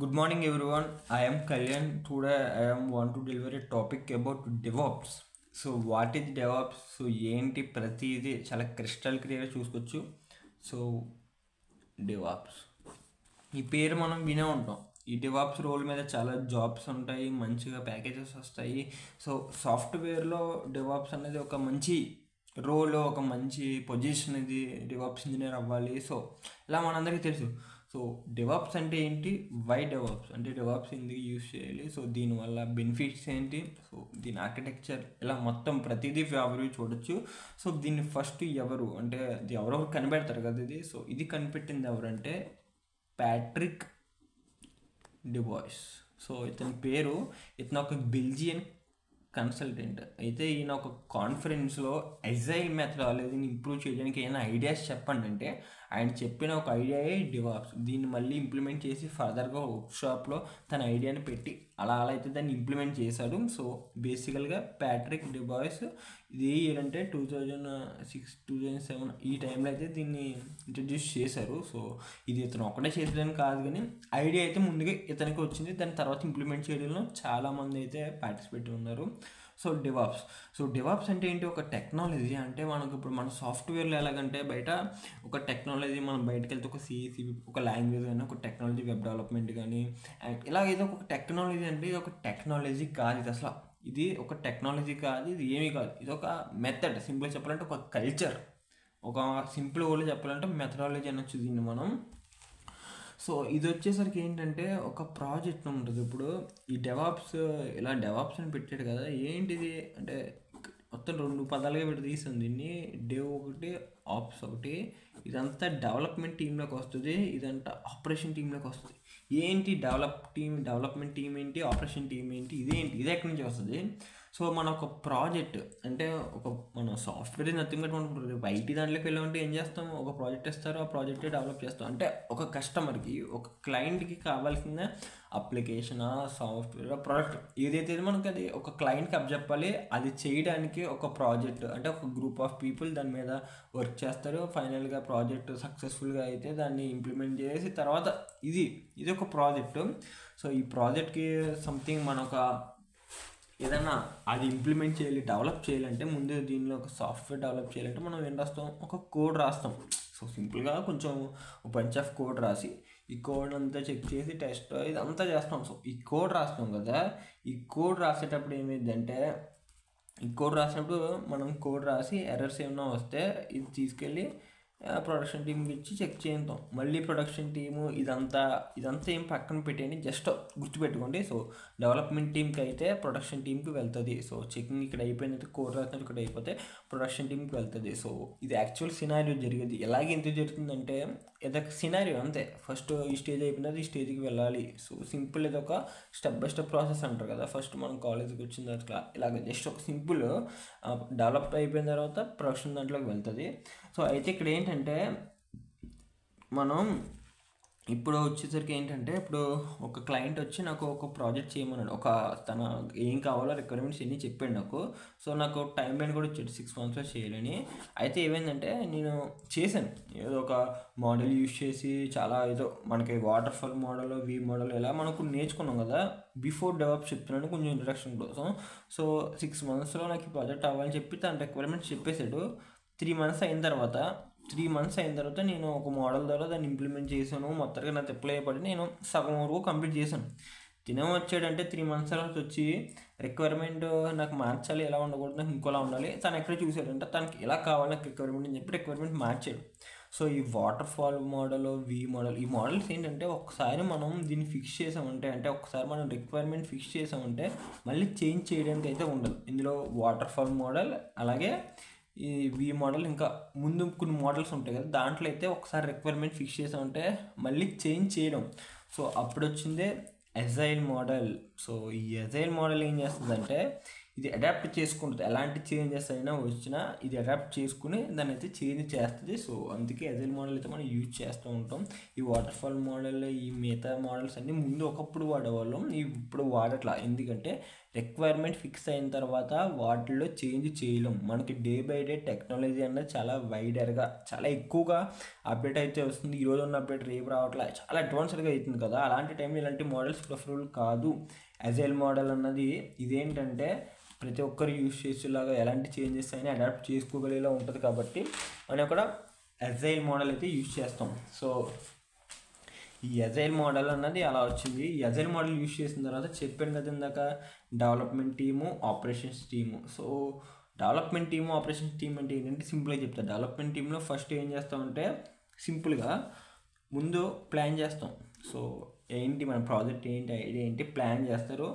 Good morning, everyone. I am Kalyan. Today, I am want to deliver a topic about DevOps. So, what is DevOps? So, ఏంటి ప్రతిదీ చాలా crystal క్లియర్గా చూసుకోవచ్చు. So DevOps ఈ పేరు మనం వినే ఉంటాం. ఈ DevOps రోల్ మీద చాలా జాబ్స్ ఉంటాయి, మంచిగా ప్యాకేజెస్ వస్తాయి. సో సాఫ్ట్వేర్లో DevOps అనేది ఒక మంచి రోల్, ఒక మంచి పొజిషన్. ఇది DevOps ఇంజనీర్ అవ్వాలి. సో ఇలా మనందరికీ తెలుసు. సో DevOps అంటే ఏంటి, వై DevOps అంటే DevOps ఎందుకు యూజ్ చేయాలి, సో దీనివల్ల బెనిఫిట్స్ ఏంటి, సో దీని ఆర్కిటెక్చర్, ఇలా మొత్తం ప్రతిదీ ఎవరు చూడొచ్చు. సో దీన్ని ఫస్ట్ ఎవరు అంటే ఎవరెవరు కనిపెడతారు కదా ఇది. సో ఇది కనిపెట్టింది ఎవరంటే ప్యాట్రిక్ డెవాయిస్. సో ఇతని పేరు, ఇతను ఒక బెల్జియన్ కన్సల్టెంట్. అయితే ఈయన ఒక కాన్ఫరెన్స్లో ఎజైల్ మెథడాలజీని ఇంప్రూవ్ చేయడానికి ఏమైనా ఐడియాస్ చెప్పండి అంటే ఆయన చెప్పిన ఒక ఐడియాయే DevOps. దీన్ని మళ్ళీ ఇంప్లిమెంట్ చేసి ఫర్దర్గా వర్క్షాప్లో తన ఐడియాని పెట్టి అలా అయితే దాన్ని ఇంప్లిమెంట్ చేశాడు. సో బేసికల్గా ప్యాట్రిక్ డెవాయిస్ ఇది ఏంటంటే 2006-2007 ఈ టైంలో అయితే దీన్ని ఇంట్రడ్యూస్ చేశారు. సో ఇది ఇతను ఒక్కటే చేసేదని కాదు, కానీ ఐడియా అయితే ముందుగా ఇతనికి వచ్చింది. దాని తర్వాత ఇంప్లిమెంట్ చేయడంలో చాలామంది అయితే పార్టిసిపేట్ ఉన్నారు. సో DevOps అంటే ఏంటి, ఒక టెక్నాలజీ. అంటే మనకు ఇప్పుడు మన సాఫ్ట్వేర్లో ఎలాగంటే బయట ఒక టెక్నాలజీ, మనం బయటకు వెళ్తే ఒక సిఈసి, ఒక లాంగ్వేజ్ కానీ, ఒక టెక్నాలజీ, వెబ్ డెవలప్మెంట్ కానీ, ఇలా ఏదో ఒక టెక్నాలజీ అంటే ఇది ఒక టెక్నాలజీ కాదు. ఇది అసలు ఇది ఒక టెక్నాలజీ కాదు, ఇది ఏమీ కాదు. ఇది ఒక మెథడ్. సింపుల్గా చెప్పాలంటే ఒక కల్చర్, ఒక సింపుల్ వర్డ్లో చెప్పాలంటే మెథడాలజీ అనొచ్చు దీన్ని మనం. సో ఇది వచ్చేసరికి ఏంటంటే ఒక ప్రాజెక్ట్ ఉంటుంది. ఇప్పుడు ఈ ఇలా DevOps అని పెట్టాడు కదా, ఏంటిది అంటే మొత్తం 2 పదాలుగా పెట్టి తీస్తుంది దీన్ని. డెవ్ ఒకటి, ఆప్స్ ఒకటి. ఇదంతా డెవలప్మెంట్ టీంలోకి వస్తుంది, ఇదంతా ఆపరేషన్ టీంలోకి వస్తుంది. ఏంటి డెవలప్మెంట్ టీం ఏంటి, ఆపరేషన్ టీం ఏంటి, ఇది ఎక్కడి నుంచి వస్తుంది. సో మన ఒక ప్రాజెక్ట్ అంటే మన సాఫ్ట్వేర్ నథింగ్ బట్ మనం ఐటీ దాంట్లోకి వెళ్ళామంటే ఏం చేస్తాము, ఒక ప్రాజెక్ట్ ఇస్తారు, ఆ ప్రాజెక్టే డెవలప్ చేస్తాం. అంటే ఒక కస్టమర్కి, ఒక క్లయింట్కి కావాల్సిన అప్లికేషన్, సాఫ్ట్వేర్, ప్రోడక్ట్ ఏదైతే మనకి అది ఒక క్లయింట్కి అప్పచెప్పాలి. అది చేయడానికి ఒక ప్రాజెక్ట్ అంటే ఒక గ్రూప్ ఆఫ్ పీపుల్ దాని మీద వర్క్ చేస్తారు. ఫైనల్గా ప్రాజెక్ట్ సక్సెస్ఫుల్గా అయితే దాన్ని ఇంప్లిమెంట్ చేసి తర్వాత ఇది ఒక ప్రాజెక్టు. సో ఈ ప్రాజెక్ట్కి సంథింగ్ మన ఒక ఏదన్నా అది ఇంప్లిమెంట్ చేయాలి, డెవలప్ చేయాలంటే ముందు దీనిలో ఒక సాఫ్ట్వేర్ డెవలప్ చేయాలంటే మనం ఏం రాస్తాం, ఒక కోడ్ రాస్తాం. సో సింపుల్గా కొంచెం ఒక బంచ్ ఆఫ్ కోడ్ రాసి ఈ కోడ్ అంతా చెక్ చేసి టెస్ట్ ఇదంతా చేస్తాం. సో ఈ కోడ్ రాస్తాం కదా, ఈ కోడ్ రాసేటప్పుడు ఏమైందంటే, ఈ కోడ్ రాసినప్పుడు మనం కోడ్ రాసి ఎర్రర్స్ ఏమైనా వస్తే ఇది తీసుకెళ్ళి ప్రొడక్షన్ టీమ్కి ఇచ్చి చెక్ చేద్దాం. మళ్ళీ ప్రొడక్షన్ టీము ఇదంతా ఏం పక్కన పెట్టేయండి, జస్ట్ గుర్తుపెట్టుకోండి. సో డెవలప్మెంట్ టీమ్కి అయితే ప్రొడక్షన్ టీమ్కి వెళ్తుంది. సో చెకింగ్ ఇక్కడ అయిపోయింది, కోడ్ రాసినట్టు ఇక్కడ అయిపోతే ప్రొడక్షన్ టీమ్కి వెళ్తుంది. సో ఇది యాక్చువల్ సినారియో జరిగేది. ఎలాగే ఎంత జరుగుతుందంటే ఇదొక సినారియో అంతే. ఫస్ట్ ఈ స్టేజ్ అయిపోయినది ఈ స్టేజ్కి వెళ్ళాలి. సో సింపుల్, ఇది ఒక స్టెప్ బై స్టెప్ ప్రాసెస్ అంటారు కదా. ఫస్ట్ మనం కాలేజ్కి వచ్చిన తర్వాత ఇలాగ జస్ట్ ఒక సింపుల్ డెవలప్ అయిపోయిన తర్వాత ప్రొడక్షన్ దాంట్లోకి వెళ్తుంది. సో అయితే ఇక్కడ ఏంటంటే మనం ఇప్పుడు వచ్చేసరికి ఏంటంటే, ఇప్పుడు ఒక క్లయింట్ వచ్చి నాకు ఒక ప్రాజెక్ట్ చేయమన్నాడు. తన ఏం కావాలో రిక్వైర్మెంట్స్ ఎన్ని చెప్పాడు నాకు. సో నాకు టైం లైన్ కూడా ఇచ్చాడు 6 monthsలో చేయాలని. అయితే ఏమైందంటే నేను చేశాను, ఏదో ఒక మోడల్ యూజ్ చేసి చాలా ఏదో మనకి వాటర్ ఫాల్ మోడల్, వి మోడల్ ఇలా మనకు నేర్చుకున్నాం కదా. బిఫోర్ DevOps చెప్తున్నాను కొంచెం ఇంట్రడక్షన్ కోసం. సో 6 monthsలో నాకు ఈ ప్రాజెక్ట్ అవ్వాలని చెప్పి తన రిక్వైర్మెంట్స్ చెప్పేశాడు. 3 months అయిన తర్వాత నేను ఒక మోడల్ ద్వారా దాన్ని ఇంప్లిమెంట్ చేశాను. మొత్తంగా నాకు అప్లై అయిపోయి నేను సగం వరకు కంప్లీట్ చేశాను. తినే వచ్చాడంటే 3 months తర్వాత వచ్చి రిక్వైర్మెంట్ నాకు మార్చాలి, ఎలా ఉండకూడదు, నాకు ఇంకోలా ఉండాలి. తను ఎక్కడ చూసాడంటే తనకి ఎలా కావాలి నాకు రిక్వైర్మెంట్ అని చెప్పి రిక్వైర్మెంట్ మార్చాడు. సో ఈ వాటర్ ఫాల్ మోడల్, వి మోడల్, ఈ మోడల్స్ ఏంటంటే ఒకసారి మనం దీన్ని ఫిక్స్ చేసామంటే, అంటే ఒకసారి మనం రిక్వైర్మెంట్ ఫిక్స్ చేసామంటే మళ్ళీ చేంజ్ చేయడానికి అయితే ఉండదు. ఇందులో వాటర్ ఫాల్ మోడల్, అలాగే ఈ వి మోడల్, ఇంకా ముందు కొన్ని మోడల్స్ ఉంటాయి కదా, దాంట్లో అయితే ఒకసారి రిక్వైర్మెంట్ ఫిక్స్ చేసామంటే మళ్ళీ చేంజ్ చేయడం. సో అప్పుడు వచ్చిందే ఎజైల్ మోడల్. సో ఈ ఎజైల్ మోడల్ ఏం చేస్తుందంటే ఇది అడాప్ట్ చేసుకుంటుంది. ఎలాంటి చేంజెస్ అయినా వచ్చినా ఇది అడాప్ట్ చేసుకుని దాన్ని అయితే చేంజ్ చేస్తుంది. సో అందుకే ఎజైల్ మోడల్ అయితే మనం యూజ్ చేస్తూ ఉంటాం. ఈ వాటర్ ఫాల్ మోడల్, ఈ మిగతా మోడల్స్ అన్నీ ముందు ఒకప్పుడు వాడేవాళ్ళం, ఇప్పుడు వాడట్లా. ఎందుకంటే రిక్వైర్మెంట్ ఫిక్స్ అయిన తర్వాత వాటిల్లో చేంజ్ చేయలేం. మనకి డే బై డే టెక్నాలజీ అనేది చాలా వైడర్గా చాలా ఎక్కువగా అప్డేట్ అయితే వస్తుంది. ఈరోజు ఉన్న అప్డేట్ రేపు రావట్లే, చాలా అడ్వాన్స్డ్గా అవుతుంది కదా. అలాంటి టైంలో ఇలాంటి మోడల్స్ ప్రిఫరబుల్ కాదు. అజైల్ మోడల్ అన్నది ఇదేంటంటే ప్రతి ఒక్కరు యూజ్ చేసేలాగా ఎలాంటి చేంజెస్ అయినా అడాప్ట్ చేసుకోగలిగేలా ఉంటుంది కాబట్టి మనం కూడా అజైల్ మోడల్ అయితే యూజ్ చేస్తాం. సో ఈ అజైల్ మోడల్ అన్నది అలా వచ్చింది. ఈ అజైల్ మోడల్ యూజ్ చేసిన తర్వాత చెప్పాను కదా ఇందాక, development team, operations team. So development team, operations team అంటే ఏంటంటే సింపుల్గా చెప్తాను. డెవలప్మెంట్ టీంలో ఫస్ట్ ఏం చేస్తామంటే సింపుల్గా ముందు ప్లాన్ చేస్తాం. సో ఏంటి మన ప్రాజెక్ట్ ఏంటి, ఐడియా ఏంటి ప్లాన్ చేస్తారు.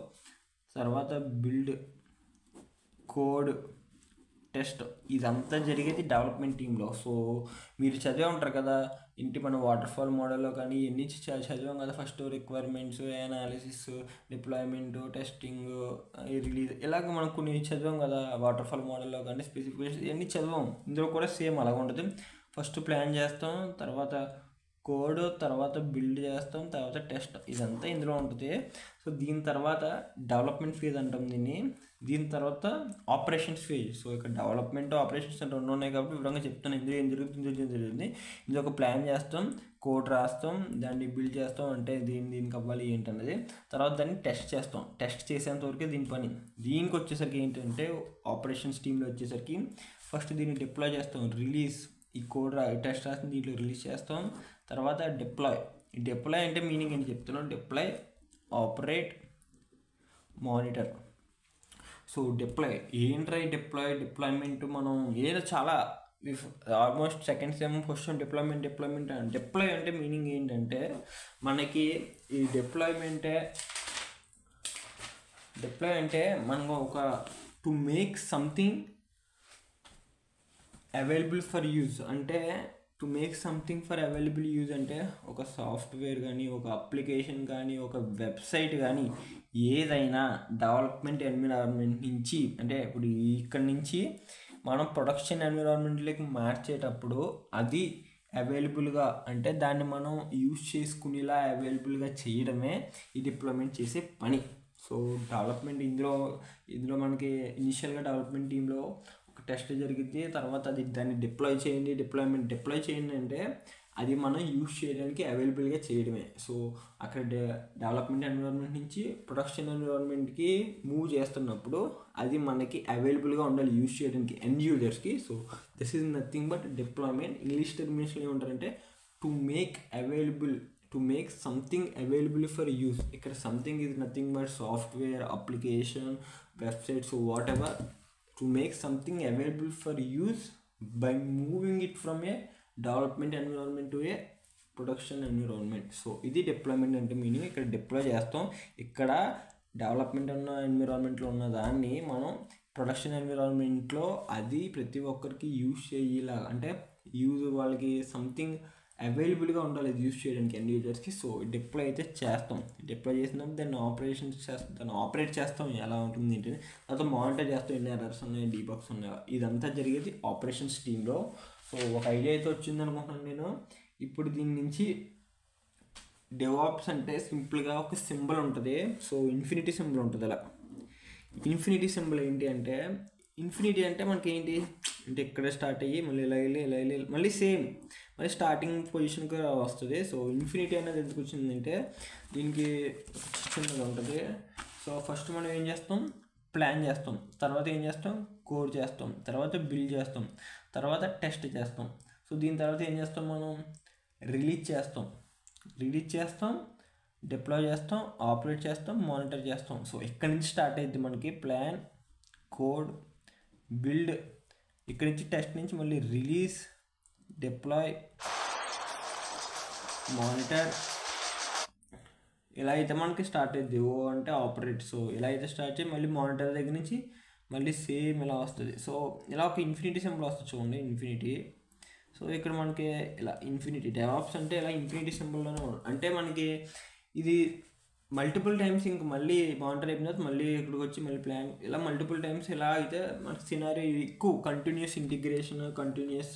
తర్వాత బిల్డ్, కోడ్, టెస్ట్ ఇదంతా జరిగేది డెవలప్మెంట్ టీంలో. సో మీరు చదివే ఉంటారు కదా ఇంటి మన వాటర్ ఫాల్ మోడల్లో కానీ ఎన్ని చదివాం కదా. First requirements, analysis, deployment, testing, release ఇలాగ మనం కొన్ని చదివాం కదా వాటర్ ఫాల్ మోడల్లో కానీ. స్పెసిఫికేషన్స్ ఇవన్నీ చదివాం. ఇందులో కూడా సేమ్ అలాగ ఉంటుంది. ఫస్ట్ ప్లాన్ చేస్తాం, తర్వాత కోడ్, తర్వాత బిల్డ్ చేస్తాం, తర్వాత టెస్ట్ ఇదంతా ఇందులో ఉంటుంది. సో దీని తర్వాత డెవలప్మెంట్ ఫేజ్ అంటాం దీన్ని. దీని తర్వాత ఆపరేషన్స్ ఫేజ్. సో ఇక్కడ డెవలప్మెంట్, ఆపరేషన్స్ అంటే రెండు ఉన్నాయి కాబట్టి వివరంగా చెప్తాను. ఇందులో ఏం జరుగుతుంది. ఇది ఒక ప్లాన్ చేస్తాం, కోడ్ రాస్తాం, దాన్ని బిల్డ్ చేస్తాం, అంటే దీనికి అవ్వాలి ఏంటన్నది. తర్వాత దాన్ని టెస్ట్ చేస్తాం. టెస్ట్ చేసేంత వరకే దీని పని. దీనికి వచ్చేసరికి ఏంటంటే ఆపరేషన్స్ టీంలో వచ్చేసరికి ఫస్ట్ దీన్ని డిప్లాయ్ చేస్తాం, రిలీజ్. ఈ కోడ్ టెస్ట్ రాసిన దీంట్లో రిలీజ్ చేస్తాం. తర్వాత డిప్లాయ్. ఈ డిప్లాయ్ అంటే మీనింగ్ ఏంటి చెప్తున్నాం. Deploy, operate, monitor. So deploy ఏంట్రా ఈ డిప్లాయ్మెంట్ మనం ఏదో చాలా almost second sem first deployment deploy అంటే మీనింగ్ ఏంటంటే మనకి ఈ డిప్లాయ్ అంటే మనం ఒక to make something available for use. అంటే to make something for available use అంటే ఒక సాఫ్ట్వేర్ కానీ, ఒక అప్లికేషన్ కానీ, ఒక వెబ్సైట్ కానీ ఏదైనా డెవలప్మెంట్ ఎన్విరాన్మెంట్ నుంచి, అంటే ఇప్పుడు ఇక్కడ నుంచి మనం ప్రొడక్షన్ ఎన్విరాన్మెంట్లోకి మార్చేటప్పుడు అది అవైలబుల్గా, అంటే దాన్ని మనం యూజ్ చేసుకునేలా అవైలబుల్గా చేయడమే ఈ డిప్లాయ్మెంట్ చేసే పని. సో డెవలప్మెంట్ ఇందులో మనకి ఇనిషియల్గా డెవలప్మెంట్ టీంలో టెస్ట్ జరిగింది. తర్వాత దాన్ని డిప్లాయ్ చేయండి అంటే అది మనం యూజ్ చేయడానికి అవైలబుల్గా చేయడమే. సో అక్కడ డెవలప్మెంట్ ఎన్విరాన్మెంట్ నుంచి ప్రొడక్షన్ ఎన్విరాన్మెంట్కి మూవ్ చేస్తున్నప్పుడు అది మనకి అవైలబుల్గా ఉండాలి యూజ్ చేయడానికి ఎండ్ యూజర్స్కి. So this is nothing but deployment. English టర్మినేషన్లో ఏమంటారంటే to make something available for use. ఇక్కడ something is nothing but software, application, websites, whatever. To make something available for use by moving it from a development environment to a production environment. So ఇది deployment అంటే meaning. ఇక్కడ deploy చేస్తాం. ఇక్కడ development ఉన్న ఎన్విరాన్మెంట్లో ఉన్న దాన్ని మనం production ఎన్విరాన్మెంట్లో అది ప్రతి ఒక్కరికి యూజ్ చేయాలి, అంటే వాళ్ళకి సంథింగ్ అవైలబుల్గా ఉండాలి అది యూజ్ చేయడానికి ఎండ్ యూజర్స్కి. సో డిప్లాయ్ అయితే చేస్తాం. డిప్లాయ్ చేసినప్పుడు దాన్ని ఆపరేట్ చేస్తాం ఎలా ఉంటుంది ఏంటి. తర్వాత మానిటర్ చేస్తాం, ఎన్ని ఎర్రర్స్ ఉన్నాయి, డీబగ్స్ ఉన్నాయి. ఇదంతా జరిగేది ఆపరేషన్స్ టీంలో. సో ఒక ఐడియా అయితే వచ్చింది అనుకుంటున్నాను నేను. ఇప్పుడు దీని నుంచి డెవాప్స్ అంటే సింపుల్గా ఒక సింబల్ ఉంటుంది. సో ఇన్ఫినిటీ సింబల్ ఉంటుంది. అలా ఇన్ఫినిటీ సింబల్ ఏంటి అంటే, ఇన్ఫినిటీ అంటే మనకి ఏంటి అంటే ఇక్కడ స్టార్ట్ అయ్యి మళ్ళీ ఇలా వెళ్ళి మళ్ళీ సేమ్ మళ్ళీ స్టార్టింగ్ పొజిషన్కి వస్తుంది. సో ఇన్ఫినిటీ అనేది ఎందుకు వచ్చిందంటే దీనికి చిన్నగా ఉంటుంది. సో ఫస్ట్ మనం ఏం చేస్తాం, ప్లాన్ చేస్తాం, తర్వాత ఏం చేస్తాం, కోడ్ చేస్తాం, తర్వాత బిల్డ్ చేస్తాం, తర్వాత టెస్ట్ చేస్తాం. సో దీని తర్వాత ఏం చేస్తాం, మనం రిలీజ్ చేస్తాం, డిప్లాయ్ చేస్తాం, ఆపరేట్ చేస్తాం, మానిటర్ చేస్తాం. సో ఇక్కడి నుంచి స్టార్ట్ అయ్యింది మనకి ప్లాన్, కోడ్, బిల్డ్. ఇక్కడి నుంచి టెస్ట్ నుంచి మళ్ళీ రిలీజ్, డిప్లాయ్, మానిటర్. ఇలా అయితే మనకి స్టార్ట్ అయ్యింది. ఓ అంటే ఆపరేట్. సో ఇలా అయితే స్టార్ట్ చేయి మళ్ళీ మానిటర్ దగ్గర నుంచి మళ్ళీ సేమ్ ఇలా వస్తుంది. సో ఇలా ఒక ఇన్ఫినిటీ సింబల్ వస్తుంది చూడండి, ఇన్ఫినిటీ. సో ఇక్కడ మనకి ఇలా ఇన్ఫినిటీ డెవాప్స్ అంటే ఇలా ఇన్ఫినిటీ సింబల్లోనే అంటే మనకి ఇది మల్టిపుల్ టైమ్స్ ఇంక మళ్ళీ మానిటర్ అయిపోయిన తర్వాత మళ్ళీ ఇక్కడికి వచ్చి మళ్ళీ ప్లాన్ ఇలా మల్టిపుల్ టైమ్స్ ఇలా అయితే మనకి సినారీ ఎక్కువ కంటిన్యూస్ ఇంటిగ్రేషన్, కంటిన్యూస్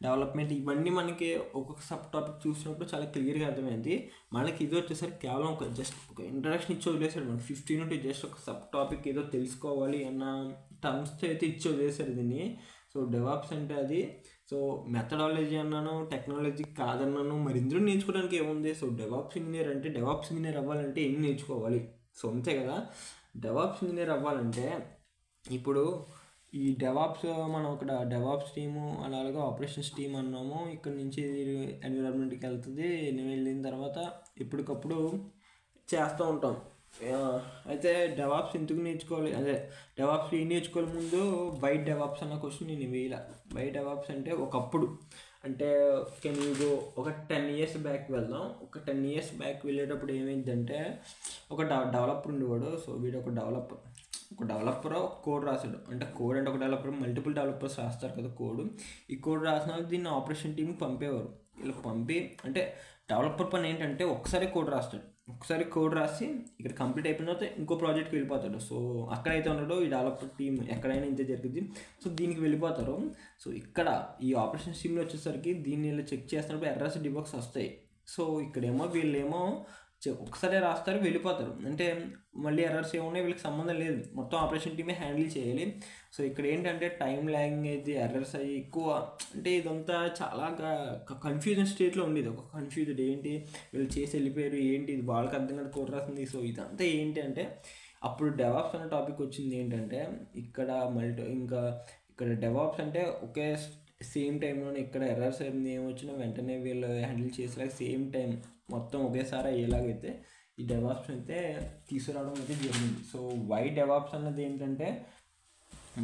డెవలప్మెంట్ ఇవన్నీ మనకి ఒక్కొక్క సబ్ టాపిక్ చూసినప్పుడు చాలా క్లియర్గా అర్థమైంది. మనకి ఇది వచ్చేసరికి కేవలం ఒక జస్ట్ ఒక ఇంట్రడక్షన్ ఇచ్చి వదిలేసాడు. మనకి 15 నుండి జస్ట్ ఒక సబ్ టాపిక్ ఏదో తెలుసుకోవాలి అన్న టర్మ్స్తో అయితే ఇచ్చి వదిలేసాడు దీన్ని. సో డెవాప్స్ అంటే అది. సో మెథడాలజీ అన్నాను, టెక్నాలజీ కాదన్నాను, మరి ఇందులో నేర్చుకోవడానికి ఏముంది? సో డెవాప్స్ ఇంజనీర్ అంటే డెవాప్స్ ఇంజనీర్ అవ్వాలంటే ఏం నేర్చుకోవాలి? సో అంతే కదా. డెవాప్స్ ఇంజనీర్ అవ్వాలంటే ఇప్పుడు ఈ డెవాప్స్ మనం ఇక్కడ డెవాప్స్ టీము అలాగే ఆపరేషన్స్ టీమ్ అన్నాము. ఇక్కడ నుంచి ఎన్విరాన్మెంట్కి వెళ్తుంది. వెళ్ళిన తర్వాత ఎప్పటికప్పుడు చేస్తూ ఉంటాం. అయితే డెవాప్స్ ఎందుకు నేర్చుకోవాలి, అదే డెవాప్స్ ఏం నేర్చుకోవాలి ముందు? బై డెవాప్స్ అన్న క్వశ్చన్ నేను వేయాల. బై డెవాప్స్ అంటే ఒకప్పుడు అంటే కెన్ యూ గో ఒక 10 years బ్యాక్ వెళ్దాం. ఒక 10 years బ్యాక్ వెళ్ళేటప్పుడు ఏమైందంటే ఒక డెవలపర్ ఉండేవాడు. సో వీడు ఒక డెవలపర్ కోడ్ రాశాడు. అంటే కోడ్ అంటే ఒక డెవలపర్ మల్టిపుల్ డెవలపర్స్ రాస్తారు కదా కోడ్. ఈ కోడ్ రాసిన దీన్ని ఆపరేషన్ టీమ్కి పంపేవారు. ఇలా పంపి అంటే డెవలపర్ పని ఏంటంటే ఒకసారి కోడ్ రాస్తాడు. ఒకసారి కోడ్ రాసి ఇక్కడ కంప్లీట్ అయిపోయిన తర్వాత ఇంకో ప్రాజెక్ట్కి వెళ్ళిపోతాడు. సో అక్కడైతే ఉన్నాడో ఈ డెవలపర్ టీమ్ ఎక్కడైనా ఇంతే జరుగుతుంది. సో దీనికి వెళ్ళిపోతారు. సో ఇక్కడ ఈ ఆపరేషన్ టీమ్లో వచ్చేసరికి దీన్ని ఇలా చెక్ చేస్తున్నప్పుడు ఎర్రర్స్ డిబగ్స్ వస్తాయి. సో ఇక్కడేమో వీళ్ళేమో ఒకసారి రాస్తారు, వెళ్ళిపోతారు. అంటే మళ్ళీ ఎర్రర్స్ ఏమున్నాయి వీళ్ళకి సంబంధం లేదు, మొత్తం ఆపరేషన్ టీమే హ్యాండిల్ చేయాలి. సో ఇక్కడ ఏంటంటే టైం ల్యాగింగ్ అయితే ఎర్రర్స్ అయ్యి ఎక్కువ, అంటే ఇదంతా చాలా కన్ఫ్యూజన్ స్టేట్లో ఉండేది. ఒక కన్ఫ్యూజ్డ్ ఏంటి వీళ్ళు చేసి వెళ్ళిపోయారు, ఏంటి ఇది వాళ్ళకి అర్థం కాదు కోడ్ రాసింది. సో ఇదంతా ఏంటి అంటే అప్పుడు డెవాప్స్ అనే టాపిక్ వచ్చింది. ఏంటంటే ఇక్కడ ఇక్కడ డెవాప్స్ అంటే ఒకే సేమ్ టైంలోనే ఇక్కడ ఎర్రర్స్ ఏమొచ్చినా వెంటనే వీళ్ళు హ్యాండిల్ చేసేలాగా సేమ్ టైం మొత్తం ఒకేసారి అయ్యేలాగైతే ఈ డెవాప్స్ అయితే తీసుకురావడం అయితే జరిగింది. సో వై డెవాప్స్ అన్నది ఏంటంటే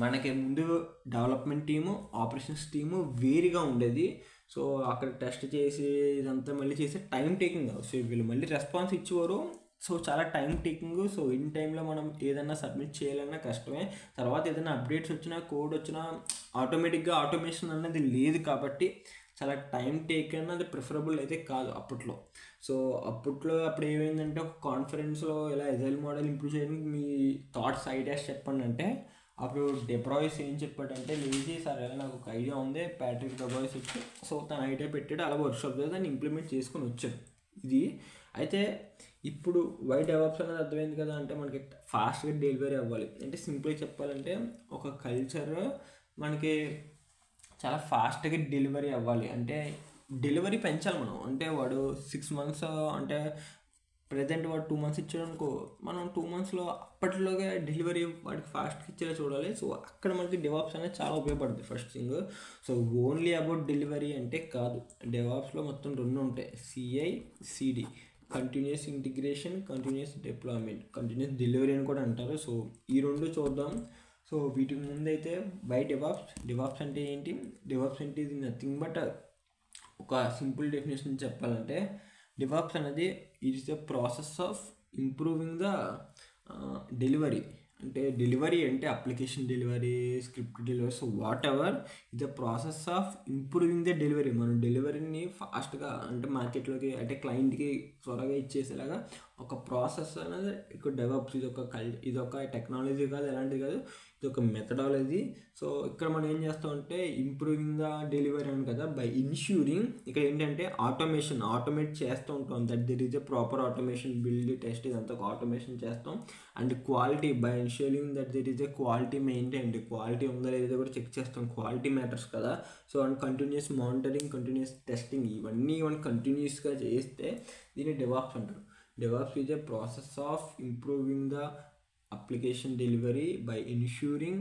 మనకి ముందు డెవలప్మెంట్ టీము, ఆపరేషన్స్ టీము వేరుగా ఉండేది. సో అక్కడ టెస్ట్ చేసి ఇదంతా మళ్ళీ చేసి టైం టేకింగ్. సో వీళ్ళు మళ్ళీ రెస్పాన్స్ ఇచ్చేవారు. సో చాలా టైం టేకింగ్. సో ఇన్ టైంలో మనం ఏదైనా సబ్మిట్ చేయాలన్నా కష్టమే. తర్వాత ఏదైనా అప్డేట్స్ వచ్చినా కోడ్ వచ్చినా ఆటోమేటిక్గా ఆటోమేషన్ అనేది లేదు కాబట్టి చాలా టైం టేక్ అన్నది ప్రిఫరబుల్ అయితే కాదు అప్పట్లో. సో అప్పుడు ఏమైందంటే ఒక కాన్ఫరెన్స్లో ఇలా ఎజైల్ మోడల్ ఇంప్రూవ్ చేయడానికి మీ థాట్స్, ఐడియాస్ చెప్పండి అంటే అప్పుడు డెబ్రాయిస్ ఏం చెప్పాడంటే లేచి సరే నాకు ఒక ఐడియా ఉంది, ప్యాట్రిక్ డెబ్రాయిస్ వచ్చి సో తన ఐడియా పెట్టాడు, అలా వర్క్షాప్ దాన్ని ఇంప్లిమెంట్ చేసుకొని వచ్చాడు. ఇది అయితే ఇప్పుడు వై డెవలప్స్ అనేది అర్థమైంది కదా. అంటే మనకి ఫాస్ట్గా డెలివరీ అవ్వాలి అంటే సింపుల్గా చెప్పాలంటే ఒక కల్చర్ మనకి చాలా ఫాస్ట్గా డెలివరీ అవ్వాలి అంటే డెలివరీ పెంచాలి మనం. అంటే వాడు 6 months అంటే ప్రజెంట్ వాడు 2 months ఇచ్చాడు అనుకో, మనం 2 monthsలో అప్పట్లోగా డెలివరీ వాడికి ఫాస్ట్గా ఇచ్చేలా చూడాలి. సో అక్కడ మనకి డెవాప్స్ అనేది చాలా ఉపయోగపడుతుంది first thing. So only about delivery అంటే కాదు, డెవాప్స్లో మొత్తం 2 ఉంటాయి, CI CD, continuous integration, continuous deployment, continuous delivery అని కూడా అంటారు. సో ఈ 2 చూద్దాం. సో వీటికి ముందైతే బై డెవాప్స్ అంటే ఏంటి? డెవాప్స్ అంటే ఇది నథింగ్ బట్ ఒక సింపుల్ డెఫినేషన్ చెప్పాలంటే డెవాప్స్ అనేది it is the process of improving the delivery. అంటే డెలివరీ అంటే application delivery, script delivery, so whatever ఇది the process of improving the delivery. మనం డెలివరీని ఫాస్ట్గా అంటే మార్కెట్లోకి అంటే క్లయింట్కి త్వరగా ఇచ్చేసేలాగా ఒక ప్రాసెస్ అనేది ఇక్కడ డెవలప్స్. ఇది ఒక టెక్నాలజీ కాదు, ఎలాంటిది కాదు, ఇది ఒక మెథడాలజీ. సో ఇక్కడ మనం ఏం చేస్తామంటే ఇంప్రూవింగ్ ద డెలివరీ అని కదా బై ఇన్ష్యూరింగ్. ఇక్కడ ఏంటంటే ఆటోమేట్ చేస్తూ ఉంటాం. That there is a proper automation, build, test ఇదంతా ఒక ఆటోమేషన్ చేస్తాం. And quality by ensuring that there is a quality maintain, quality ఉందా లేదా కూడా చెక్ చేస్తాం, క్వాలిటీ మ్యాటర్స్ కదా. So and continuous monitoring, continuous testing, ఇవన్నీ కంటిన్యూస్గా చేస్తే దీన్ని డెవాప్స్ అంటారు. DevOps is a process of improving the application delivery by ensuring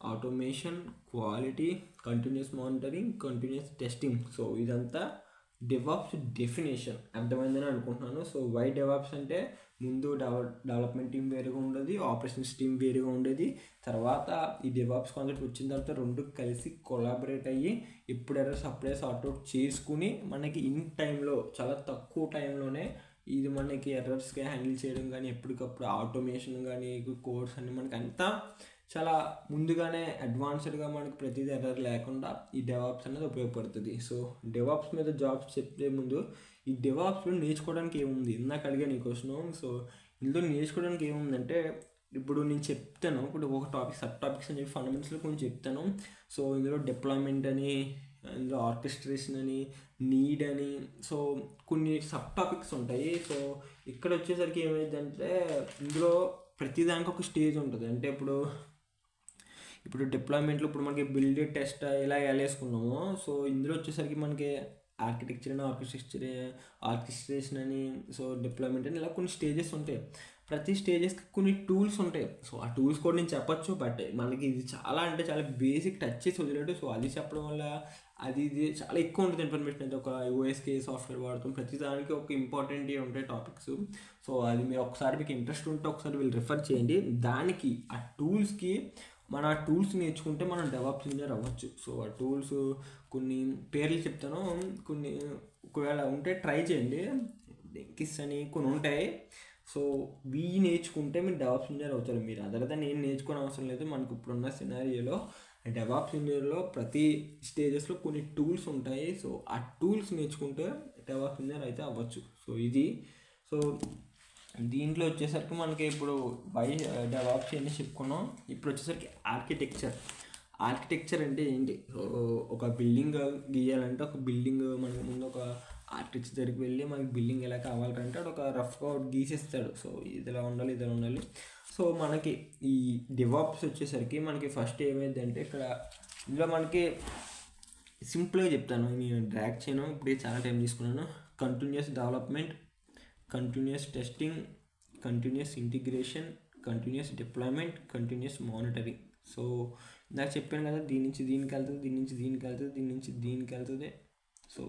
automation, quality, continuous monitoring, continuous testing. So ఇదంతా డెవాప్స్ డెఫినేషన్ అర్థమైందని అనుకుంటున్నాను. సో వై డెవాప్స్ అంటే ముందు డెవలప్మెంట్ టీం వేరుగా ఉండేది, ఆపరేషన్స్ టీం వేరుగా ఉండేది. తర్వాత ఈ డెవాప్స్ కాన్సెప్ట్ వచ్చిన తర్వాత 2 కలిసి కొలాబరేట్ అయ్యి ఇప్పుడు ఎర్రర్స్ అప్పుడే సార్ట్అవుట్ చేసుకుని మనకి ఇన్ టైంలో చాలా తక్కువ టైంలోనే ఇది మనకి ఎర్రర్స్గా హ్యాండిల్ చేయడం కానీ ఎప్పటికప్పుడు ఆటోమేషన్ కానీ కోడ్స్ అన్ని మనకి అంతా చాలా ముందుగానే అడ్వాన్స్డ్గా మనకి ప్రతిదీ ఎర్రర్ లేకుండా ఈ డెవాప్స్ అనేది ఉపయోగపడుతుంది. సో డెవాప్స్ మీద జాబ్స్ చెప్పే ముందు ఈ డెవాప్స్లో నేర్చుకోవడానికి ఏముంది ఇందాక అడిగాను ఈ క్వశ్చన్. సో ఇందులో నేర్చుకోవడానికి ఏముందంటే ఇప్పుడు నేను చెప్తాను, ఇప్పుడు ఒక టాపిక్ సబ్ టాపిక్స్ అని చెప్పి ఫండమెంటల్స్లో కొంచెం చెప్తాను. సో ఇందులో డిప్లాయ్మెంట్ అని, ఇందులో ఆర్కెస్ట్రేషన్ అని, నీడ్ అని, సో కొన్ని సబ్ టాపిక్స్ ఉంటాయి. సో ఇక్కడ వచ్చేసరికి ఏమైందంటే ఇందులో ప్రతిదానికి ఒక స్టేజ్ ఉంటుంది. అంటే ఇప్పుడు డిప్లాయ్మెంట్లో ఇప్పుడు మనకి బిల్డ్ టెస్ట్ ఇలా వేసుకున్నాము. సో ఇందులో వచ్చేసరికి మనకి ఆర్కిటెక్చర్ అని, ఆర్కెస్ట్రేషన్ అని, సో డిప్లాయ్మెంట్ అని ఇలా కొన్ని స్టేజెస్ ఉంటాయి. ప్రతి స్టేజెస్కి కొన్ని టూల్స్ ఉంటాయి. సో ఆ టూల్స్ కూడా నేను చెప్పచ్చు, బట్ మనకి ఇది చాలా అంటే చాలా బేసిక్ టచ్ చేసి వదిలేడు. సో అది చెప్పడం వల్ల ఇది చాలా ఎక్కువ ఉంటుంది ఇన్ఫర్మేషన్. అయితే ఒక ఓఎస్కే సాఫ్ట్వేర్ వాడుతాం, ప్రతి దానికి ఒక ఇంపార్టెంట్ ఉంటాయి టాపిక్స్. సో అది మీరు ఒకసారి మీకు ఇంట్రెస్ట్ ఉంటే ఒకసారి వీళ్ళు రిఫర్ చేయండి. దానికి ఆ టూల్స్కి మన టూల్స్ నేర్చుకుంటే మనం డెవలప్ ఇంజనీర్ అవ్వచ్చు. సో ఆ టూల్స్ కొన్ని పేర్లు చెప్తాను, కొన్ని ఒకవేళ ఉంటే ట్రై చేయండి. కిస్ అని కొన్ని ఉంటాయి. సో నేర్చుకుంటే మీరు డెవలప్ ఇంజనీర్ అవుతారు. మీరు అదర్ నేను నేర్చుకోవడం అవసరం లేదు. మనకు ఇప్పుడున్న సినారియోలో డెవలప్ ఇంజనీర్లో ప్రతి స్టేజెస్లో కొన్ని టూల్స్ ఉంటాయి. సో ఆ టూల్స్ నేర్చుకుంటే డెవలప్ ఇంజనీర్ అయితే అవ్వచ్చు. సో దీంట్లో వచ్చేసరికి మనకి ఇప్పుడు డెవలప్స్ అన్ని చెప్పుకున్నాం. ఇప్పుడు వచ్చేసరికి ఆర్కిటెక్చర్ అంటే ఏంటి? సో ఒక బిల్డింగ్ గీయాలంటే ఒక బిల్డింగ్ మనకు ముందు ఒక ఆర్కిటెక్చర్ దగ్గరికి వెళ్ళి మనకి బిల్డింగ్ ఎలా కావాలంటే ఒక రఫ్గా గీసేస్తాడు. సో ఇదిలా ఉండాలి, ఇదిలా ఉండాలి. సో మనకి ఈ డెవలప్స్ వచ్చేసరికి మనకి ఫస్ట్ ఏమైందంటే ఇందులో మనకి సింపుల్గా చెప్తాను, నేను డ్రాగ్ చేయను, ఇప్పుడే చాలా టైం తీసుకున్నాను. Continuous development, continuous testing, continuous integration, continuous deployment, continuous monitoring. So ఇందాక చెప్పాను కదా, దీని నుంచి దీనికి వెళ్తుంది, దీని నుంచి దీనికి వెళ్తుంది, దీని నుంచి దీనికి వెళ్తుంది. సో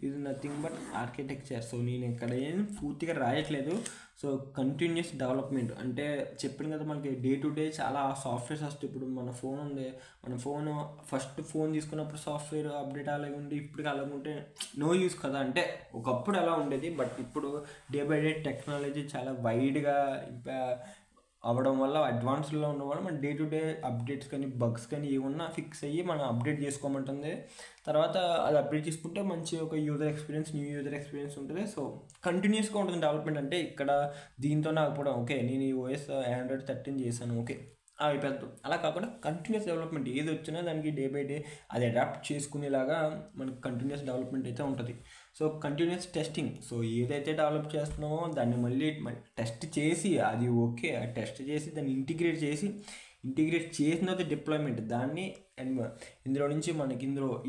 ఇది నథింగ్ బట్ ఆర్కిటెక్చర్. సో నేను ఇక్కడ ఏం పూర్తిగా రాయట్లేదు. సో కంటిన్యూస్ డెవలప్మెంట్ అంటే చెప్పాను కదా, మనకి డే టు డే చాలా సాఫ్ట్వేర్స్ వస్తాయి. ఇప్పుడు మన ఫోన్ ఉంది, మన ఫస్ట్ ఫోన్ తీసుకున్నప్పుడు సాఫ్ట్వేర్ అప్డేట్ అలాగే ఉండి ఇప్పటికి అలాగే ఉంటే నో యూస్ కదా. అంటే ఒకప్పుడు అలా ఉండేది, బట్ ఇప్పుడు డే బై డే టెక్నాలజీ చాలా వైడ్గా అవ్వడం వల్ల, అడ్వాన్స్లో ఉండడం వల్ల మన డే టు డే అప్డేట్స్ కానీ బగ్స్ కానీ ఏమన్నా ఫిక్స్ అయ్యి మనం అప్డేట్ చేసుకోమంటుంది. తర్వాత అది అప్డేట్ చేసుకుంటే మంచి ఒక న్యూ యూజర్ ఎక్స్పీరియన్స్ ఉంటుంది. సో కంటిన్యూస్గా ఉంటుంది డెవలప్మెంట్. అంటే ఇక్కడ దీంతో ఆగిపోవడం, ఓకే నేను ఈ ఓఎస్ Android 13 చేశాను, ఓకే అయిపోద్దాం, అలా కాకుండా కంటిన్యూస్ డెవలప్మెంట్. ఏది వచ్చినా దానికి డే బై డే అది అడాప్ట్ చేసుకునేలాగా మనకి కంటిన్యూస్ డెవలప్మెంట్ అయితే ఉంటుంది. సో కంటిన్యూస్ టెస్టింగ్, సో ఏదైతే డెవలప్ చేస్తున్నామో దాన్ని మళ్ళీ టెస్ట్ చేసి అది ఓకే టెస్ట్ చేసి దాన్ని ఇంటిగ్రేట్ చేసిన తర్వాత డిప్లాయ్మెంట్. దాన్ని ఇందులో నుంచి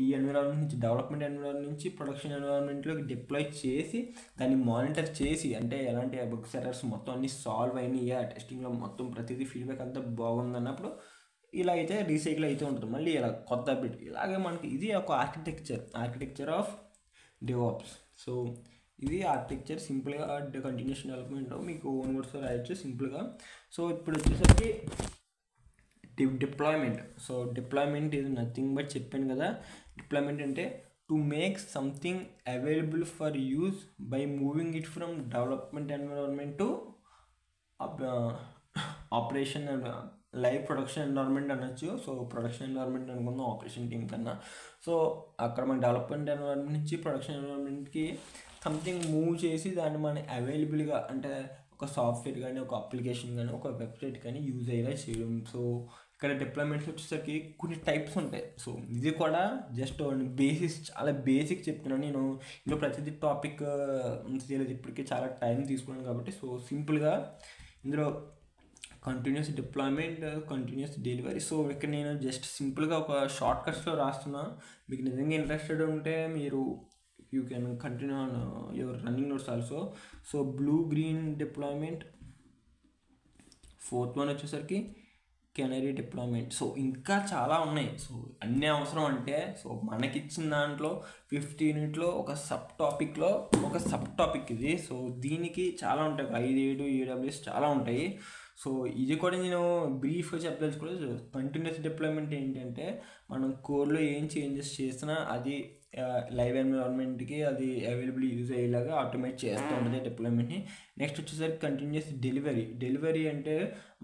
ఈ ఎన్విరాన్మెంట్ నుంచి, డెవలప్మెంట్ ఎన్విరాన్మెంట్ నుంచి ప్రొడక్షన్ ఎన్విరాన్మెంట్లోకి డిప్లాయ్ చేసి దాన్ని మానిటర్ చేసి, అంటే ఎలాంటి బగ్స్ ఎర్రర్స్ మొత్తం అన్ని సాల్వ్ అయినాయా, టెస్టింగ్లో మొత్తం ప్రతిదీ ఫీడ్బ్యాక్ అంతా బాగుంది అన్నప్పుడు ఇలా అయితే రీసైకిల్ అయితే ఉంటుంది. మళ్ళీ ఇలా కొత్త అప్డేట్, ఇలాగే మనకి ఇది ఒక ఆర్కిటెక్చర్ ఆఫ్ డెవాప్స్. సో ఇది ఆర్కిటెక్చర్ సింపుల్గా కంటిన్యూస్ డెవలప్మెంట్ మీకు ఓన్ వర్డ్స్ రాయొచ్చు సింపుల్గా. సో ఇప్పుడు వచ్చేసరికి డిప్లాయ్మెంట్. సో డిప్లాయ్మెంట్ ఇది నథింగ్ బట్ చెప్పాను కదా, డిప్లాయ్మెంట్ అంటే to make something available for use by moving it from development environment to operation live production environment అనొచ్చు. సో ప్రొడక్షన్ ఎన్విరాన్మెంట్ అనుకుందాం ఆపరేషన్ టీమ్ కన్నా. సో అక్కడ మన డెవలప్మెంట్ ఎన్విరాన్మెంట్ నుంచి ప్రొడక్షన్ ఎన్విరాన్మెంట్కి సంథింగ్ మూవ్ చేసి దాన్ని మన అవైలబుల్గా, అంటే ఒక సాఫ్ట్వేర్ కానీ, ఒక అప్లికేషన్ కానీ, ఒక వెబ్సైట్ కానీ యూజ్ అయ్యేలా చేయడం. సో ఇక్కడ డిప్లాయ్మెంట్స్ వచ్చేసరికి కొన్ని టైప్స్ ఉంటాయి. సో ఇది కూడా జస్ట్ చాలా బేసిక్ చెప్తున్నాను నేను. ఇందులో ప్రతిదీ టాపిక్ తెలియదు, ఇప్పటికీ చాలా టైం తీసుకున్నాను కాబట్టి. సో సింపుల్గా ఇందులో continuous deployment, continuous delivery. So ఇక్కడ నేను జస్ట్ సింపుల్గా ఒక షార్ట్ కట్స్లో రాస్తున్నా. మీకు నిజంగా ఇంట్రెస్టెడ్ ఉంటే మీరు you can continue on your running notes also. So blue green deployment, 4th one వచ్చేసరికి కెనరీ డిప్లాయ్మెంట్. సో ఇంకా చాలా ఉన్నాయి. సో అన్నీ అవసరం అంటే, సో మనకిచ్చిన దాంట్లో 50 యూనిట్లో ఒక సబ్ టాపిక్ ఇది. సో దీనికి చాలా ఉంటాయి, 5-7 AWS చాలా ఉంటాయి. సో ఇది కూడా నేను బ్రీఫ్గా చెప్పదలుచుకోలేదు. కంటిన్యూస్ డిప్లాయ్మెంట్ ఏంటంటే మనం కోడ్లో ఏం చేంజెస్ చేసినా అది లైవ్ ఎన్విరాన్మెంట్కి అది అవైలబుల్ యూజ్ అయ్యేలాగా ఆటోమేట్ చేస్తూ ఉంటుంది డిప్లాయ్మెంట్ని. నెక్స్ట్ వచ్చేసరికి కంటిన్యూస్ డెలివరీ అంటే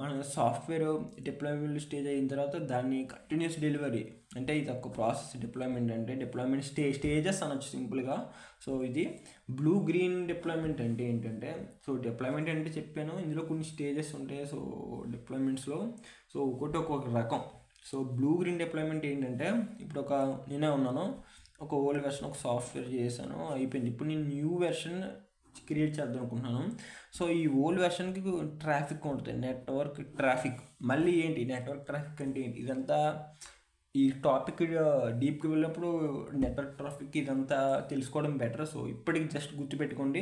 మన సాఫ్ట్వేర్ డిప్లాయబుల్ స్టేజ్ అయిన తర్వాత దాన్ని కంటిన్యూస్ డెలివరీ అంటే ఇది ఒక ప్రాసెస్. డిప్లాయ్మెంట్ అంటే డిప్లాయ్మెంట్ స్టేజెస్ అనొచ్చు సింపుల్గా. సో ఇది బ్లూ గ్రీన్ డిప్లాయ్మెంట్ అంటే ఏంటంటే, సో డిప్లాయ్మెంట్ అంటే చెప్పాను, ఇందులో కొన్ని స్టేజెస్ ఉంటాయి. సో డిప్లాయ్మెంట్స్లో సో ఒక్కొక్క రకం. సో బ్లూ గ్రీన్ డిప్లాయ్మెంట్ ఏంటంటే, ఇప్పుడు నేనే ఉన్నాను, ఒక ఓల్డ్ వెర్షన్ ఒక సాఫ్ట్వేర్ చేశాను అయిపోయింది. ఇప్పుడు నేను న్యూ వెర్షన్ క్రియేట్ చేద్దాం అనుకుంటున్నాను. సో ఈ ఓల్డ్ వెర్షన్కి ట్రాఫిక్ ఉంటుంది, నెట్వర్క్ ట్రాఫిక్. మళ్ళీ ఏంటి నెట్వర్క్ ట్రాఫిక్ అంటే ఏంటి, ఇదంతా ఈ టాపిక్ డీప్కి వెళ్ళినప్పుడు నెట్వర్క్ ట్రాఫిక్ ఇదంతా తెలుసుకోవడం బెటర్. సో ఇప్పటికి జస్ట్ గుర్తుపెట్టుకోండి.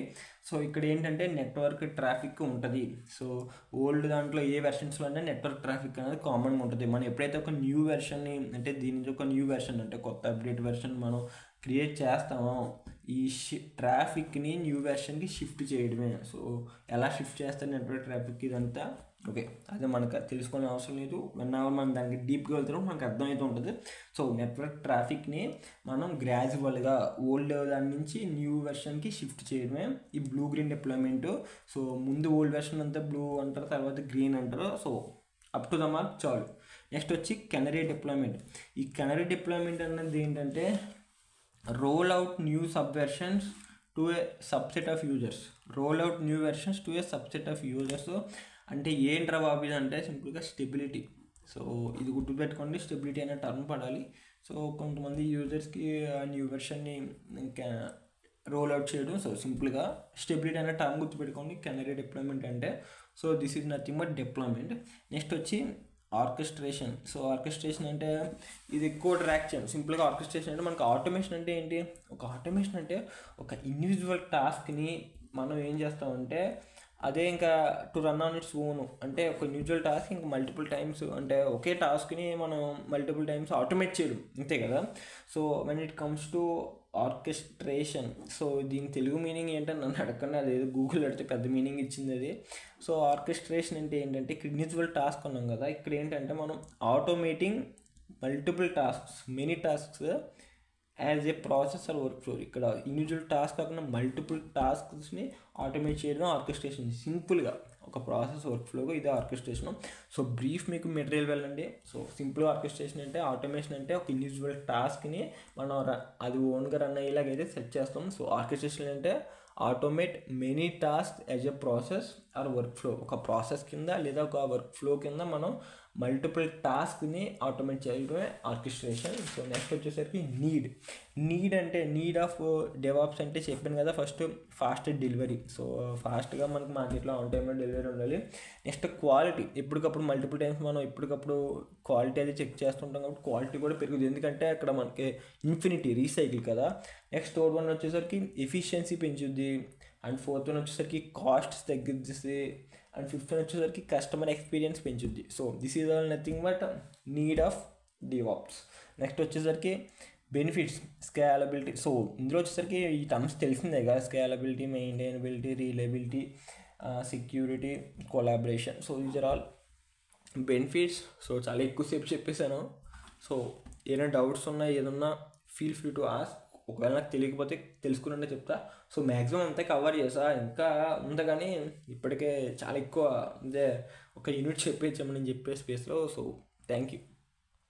సో ఇక్కడ ఏంటంటే నెట్వర్క్ ట్రాఫిక్ ఉంటుంది. సో ఓల్డ్ దాంట్లో ఏ వెర్షన్స్లో అంటే నెట్వర్క్ ట్రాఫిక్ అనేది కామన్గా ఉంటుంది. మనం ఎప్పుడైతే ఒక న్యూ వెర్షన్ని అంటే దీని నుంచి ఒక న్యూ వెర్షన్ అంటే కొత్త అప్డేట్ వెర్షన్ మనం క్రియేట్ చేస్తామో ఈ ట్రాఫిక్ని న్యూ వెర్షన్కి షిఫ్ట్ చేయడమే. సో ఎలా షిఫ్ట్ చేస్తారు నెట్వర్క్ ట్రాఫిక్ ఇదంతా ఓకే, అదే మనకు తెలుసుకునే అవసరం లేదు. 1 hour మనం దానికి డీప్గా వెళ్తాం మనకు అర్థమవుతూ ఉంటుంది. సో నెట్వర్క్ ట్రాఫిక్ని మనం గ్రాడ్యువల్గా ఓల్డ్ దాని నుంచి న్యూ వెర్షన్కి షిఫ్ట్ చేయడమే ఈ బ్లూ గ్రీన్ డిప్లాయ్మెంట్. సో ముందు ఓల్డ్ వెర్షన్ అంతా బ్లూ అంటారు, తర్వాత గ్రీన్ అంటారు. So up to the mark చాలు. నెక్స్ట్ వచ్చి కెనరీ డిప్లాయ్మెంట్. ఈ కెనరీ డిప్లాయ్మెంట్ అన్నది ఏంటంటే roll out new subversions to a subset of users. Roll out new versions to a subset of users అంటే ఏంట్రా బాబు ఇది అంటే సింపుల్గా స్టెబిలిటీ. సో ఇది గుర్తుపెట్టుకోండి, స్టెబిలిటీ అనే టర్మ్ పడాలి. సో కొంతమంది యూజర్స్కి ఆ న్యూ వెర్షన్ని ఇంకా రోల్ అవుట్ చేయడం. సో సింపుల్గా స్టెబిలిటీ అనే టర్మ్ గుర్తుపెట్టుకోండి కెనరీ డిప్లాయ్మెంట్ అంటే. So this is nothing but deployment. Next వచ్చి ఆర్కెస్ట్రేషన్. సో ఆర్కెస్ట్రేషన్ అంటే ఇది కోడ్ ర్యాక్ చేయడం. సింపుల్గా ఆర్కెస్ట్రేషన్ అంటే మనకు ఆటోమేషన్ అంటే ఏంటి, ఒక ఆటోమేషన్ అంటే ఒక ఇండివిజువల్ టాస్క్ని మనం ఏం చేస్తామంటే అదే ఇంకా to run on its own. అంటే ఒక ఇండివిజువల్ టాస్క్ ఇంకా మల్టిపుల్ టైమ్స్ అంటే ఒకే టాస్క్ని మనం మల్టిపుల్ టైమ్స్ ఆటోమేట్ చేయడం అంతే కదా. So when it comes to orchestration, so దీని తెలుగు మీనింగ్ ఏంటని నన్ను అడగండి, అదేదో గూగుల్ అడితే పెద్ద మీనింగ్ ఇచ్చింది అది. సో ఆర్కెస్ట్రేషన్ అంటే ఏంటంటే ఇండివిజువల్ టాస్క్ ఉన్నాం కదా, ఇక్కడ ఏంటంటే మనం automating multiple tasks many tasks as a process or work flow. ఇక్కడ ఇండివిజువల్ టాస్క్ కాకుండా మల్టిపుల్ టాస్క్స్ని ఆటోమేట్ చేయడం ఆర్కెస్ట్రేషన్. సింపుల్గా ఒక ప్రాసెస్ వర్క్ ఫ్లోగా ఇదే ఆర్కెస్ట్రేషన్. సో బ్రీఫ్ మీకు మెటీరియల్ వెళ్ళండి. సో సింపుల్ ఆర్కెస్ట్రేషన్ అంటే ఆటోమేషన్ అంటే ఒక ఇండివిజువల్ టాస్క్ని మనం అది ఓన్గా రన్ అయ్యేలాగైతే సెట్ చేస్తాం. సో ఆర్కెస్ట్రేషన్ అంటే automate many task as a process or work flow. ఒక ప్రాసెస్ కింద లేదా ఒక వర్క్ ఫ్లో కింద మనం మల్టిపుల్ టాస్క్ని ఆటోమేట్ చేయడమే ఆర్కెస్ట్రేషన్. సో నెక్స్ట్ వచ్చేసరికి నీడ్ అంటే నీడ్ ఆఫ్ డెవాప్స్ అంటే చెప్పాను కదా ఫస్ట్ ఫాస్ట్ డెలివరీ. సో ఫాస్ట్గా మనకి మార్కెట్లో ఆన్ టైంలో డెలివరీ ఉండాలి. నెక్స్ట్ క్వాలిటీ, ఎప్పటికప్పుడు మల్టిపుల్ టైమ్స్ మనం ఎప్పటికప్పుడు క్వాలిటీ అది చెక్ చేస్తుంటాం కాబట్టి క్వాలిటీ కూడా పెరుగుతుంది, ఎందుకంటే అక్కడ మనకి ఇన్ఫినిటీ రీసైకిల్ కదా. నెక్స్ట్ థర్డ్ వన్ వచ్చేసరికి ఎఫిషియన్సీ పెంచుద్ది. అండ్ ఫోర్త్ వన్ వచ్చేసరికి కాస్ట్స్ తగ్గిస్తుంది. అండ్ ఫిఫ్త్ వన్ వచ్చేసరికి కస్టమర్ ఎక్స్పీరియన్స్ పెంచుద్ది. So this is all nothing but need of DevOps. Next వచ్చేసరికి బెనిఫిట్స్, స్కేలబిలిటీ. సో ఇందులో వచ్చేసరికి ఈ టర్మ్స్ తెలిసిందే కదా, scalability, maintainability, reliability, security, collaboration. So these are all benefits. So చాలా ఎక్కువసేపు చెప్పేశాను. సో ఏదైనా డౌట్స్ ఉన్నా ఏదన్నా ఫీల్ ఫ్రీ టు ఆస్క్. ఒకవేళ నాకు తెలియకపోతే తెలుసుకున్నట్టే చెప్తా. సో మ్యాక్సిమం అంతా కవర్ చేసా, ఇంకా ఉంది కానీ ఇప్పటికే చాలా ఎక్కువ అంటే ఒక యూనిట్ చెప్పేసాము నేను చెప్పే స్పేస్లో. So thank you.